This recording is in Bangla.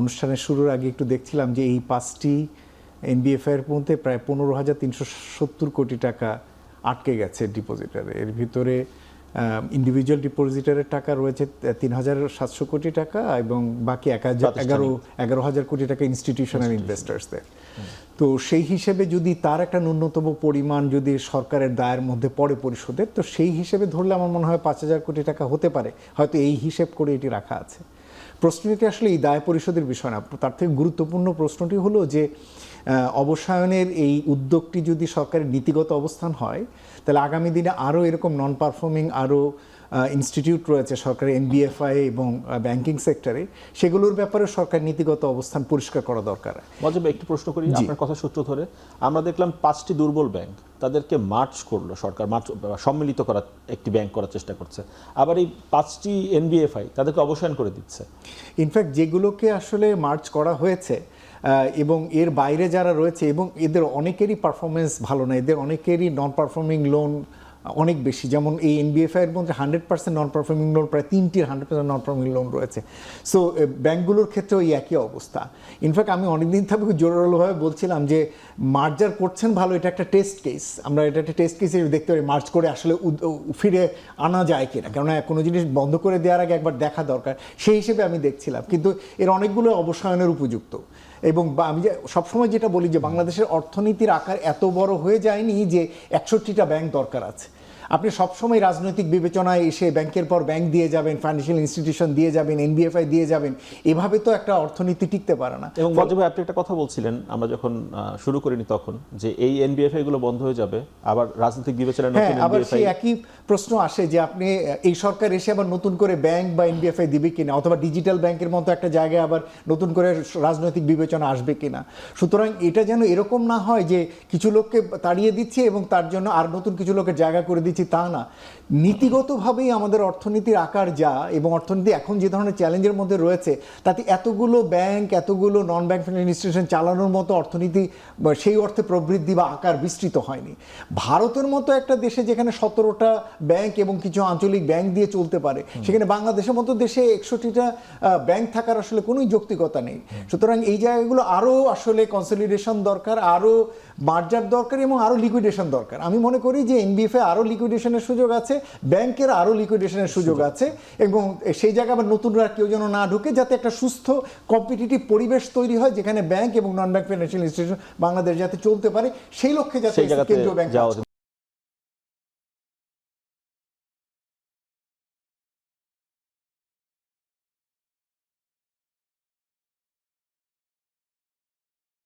অনুষ্ঠানের শুরুর আগে একটু দেখছিলাম যে এই 5টি এনবিএফআই এর মধ্যে প্রায় 15,370 কোটি টাকা আটকে গেছে ডিপোজিটারে। এর ভিতরে ইন্ডিভিজুয়াল ডিপোজিটারের টাকা রয়েছে 3,700 কোটি টাকা এবং বাকি 11,000 কোটি টাকা ইনস্টিটিউশনাল ইনভেস্টার্সদের। তো সেই হিসেবে যদি তার একটা ন্যূনতম পরিমাণ যদি সরকারের দায়ের মধ্যে পড়ে পরিশোধের, তো সেই হিসেবে ধরলে আমার মনে হয় 5,000 কোটি টাকা হতে পারে, হয়তো এই হিসেব করে এটি রাখা আছে। প্রশ্নটি আসলে এই দায় পরিশোধের বিষয় না, তার থেকে গুরুত্বপূর্ণ প্রশ্নটি হলো যে অবসায়নের এই উদ্যোগটি যদি সরকারের নীতিগত অবস্থান হয়, তাহলে আগামী দিনে আরও এরকম নন পারফর্মিং আরও ইনস্টিটিউট রয়েছে সরকারের এনবিএফআই এবং ব্যাংকিং সেক্টরে, সেগুলোর ব্যাপারে সরকার নীতিগত অবস্থান পরিষ্কার করা দরকার। মজাব একটু প্রশ্ন করি আপনার কথা সূত্র ধরে, আমরা দেখলাম 5টি দুর্বল ব্যাংক তাদেরকে মার্জ করলো সরকার, সম্মিলিত করার একটি ব্যাংক করার চেষ্টা করছে, আবার এই 5টি এনবিএফআই তাদেরকে অবসান করে দিচ্ছে। ইনফ্যাক্ট যেগুলোকে আসলে মার্জ করা হয়েছে এবং এর বাইরে যারা রয়েছে এবং এদের অনেকেরই পারফরমেন্স ভালো না, এদের অনেকেরই নন পারফর্মিং লোন অনেক বেশি। যেমন এই এনবিএফআই এর মধ্যে 100% নন পারফর্মিং লোন, প্রায় 3টির 100% নন পারফর্মিং লোন রয়েছে। সো ব্যাংকগুলোর ক্ষেত্রেও এই একই অবস্থা। ইনফ্যাক্ট আমি অনেকদিন থেকে জোরালোভাবে বলছিলাম যে মার্জার করছেন ভালো, এটা একটা টেস্ট কেস, আমরা এটা একটা টেস্ট কেস দেখতে পারি মার্জ করে আসলে ফিরে আনা যায় কিনা, কেননা কোনো জিনিস বন্ধ করে দেওয়ার আগে একবার দেখা দরকার, সেই হিসেবে আমি দেখছিলাম। কিন্তু এর অনেকগুলো অবসায়নের উপযুক্ত। এবং আমি সবসময় যেটা বলি যে বাংলাদেশের অর্থনীতির আকার এত বড় হয়ে যায়নি যে 61টা ব্যাংক দরকার আছে। আপনি সবসময় রাজনৈতিক বিবেচনায় এসে ব্যাংকের পর ব্যাংক দিয়ে যাবেন, ফাইন্যান্সিয়াল ইনস্টিটিউশন দিয়ে যাবেন, এনবিএফআই দিয়ে যাবেন, এভাবে তো একটা অর্থনীতি টিকতে পারে না। এবং মজাব ভাই আপনি একটা কথা বলছিলেন, আমরা যখন শুরু করিনি তখন, যে এই এনবিএফআই গুলো বন্ধ হয়ে যাবে, আবার রাজনৈতিক বিবেচনায় নতুন এনবিএফআই। আবার সেই একই প্রশ্ন আসে যে আপনি এই সরকার এসে আবার নতুন করে ব্যাংক বা এনবিএফআই দিবে কিনা, অথবা ডিজিটাল ব্যাংকের মতো একটা জায়গায় আবার নতুন করে রাজনৈতিক বিবেচনা আসবে কিনা। সুতরাং এটা যেন এরকম না হয় যে কিছু লোককে তাড়িয়ে দিচ্ছে এবং তার জন্য আর নতুন কিছু লোকের জায়গা করে দিচ্ছি, তা না। নীতিগতভাবেই আমাদের অর্থনীতির আকার যা এবং অর্থনীতি এখন যে ধরনের চ্যালেঞ্জের মধ্যে রয়েছে, তাতে এতগুলো ব্যাংক, এতগুলো নন ব্যাংক ফাইন্যান্সিয়াল ইনস্টিটিউশন চালানোর মতো অর্থনীতি সেই অর্থে প্রবৃদ্ধি বা আকার বিস্তৃত হয়নি। ভারতের মতো একটা দেশে যেখানে 17টা ব্যাংক এবং কিছু আঞ্চলিক ব্যাংক দিয়ে চলতে পারে, সেখানে বাংলাদেশের মতো দেশে 61টা ব্যাংক থাকার আসলে কোনো যৌক্তিকতা নেই। সুতরাং এই জায়গাগুলো আরও আসলে কনসলিডেশন দরকার, আরও মার্জার দরকার এবং আরও লিকুইডেশন দরকার। আমি মনে করি যে এনবিএফআই আরও লিকুইডেশনের সুযোগ আছে, ব্যাংকের আরও লিকুইডেশনের সুযোগ আছে, এবং সেই জায়গায় আবার নতুনরা কেউ যেন না ঢুকে, যাতে একটা সুস্থ কম্পিটিটিভ পরিবেশ তৈরি হয় যেখানে ব্যাংক এবং নন ব্যাংক ফাইন্যান্সিয়াল ইনস্টিটিউশন বাংলাদেশ যাতে চলতে পারে, সেই লক্ষ্যে যাতে কেন্দ্রীয় ব্যাংক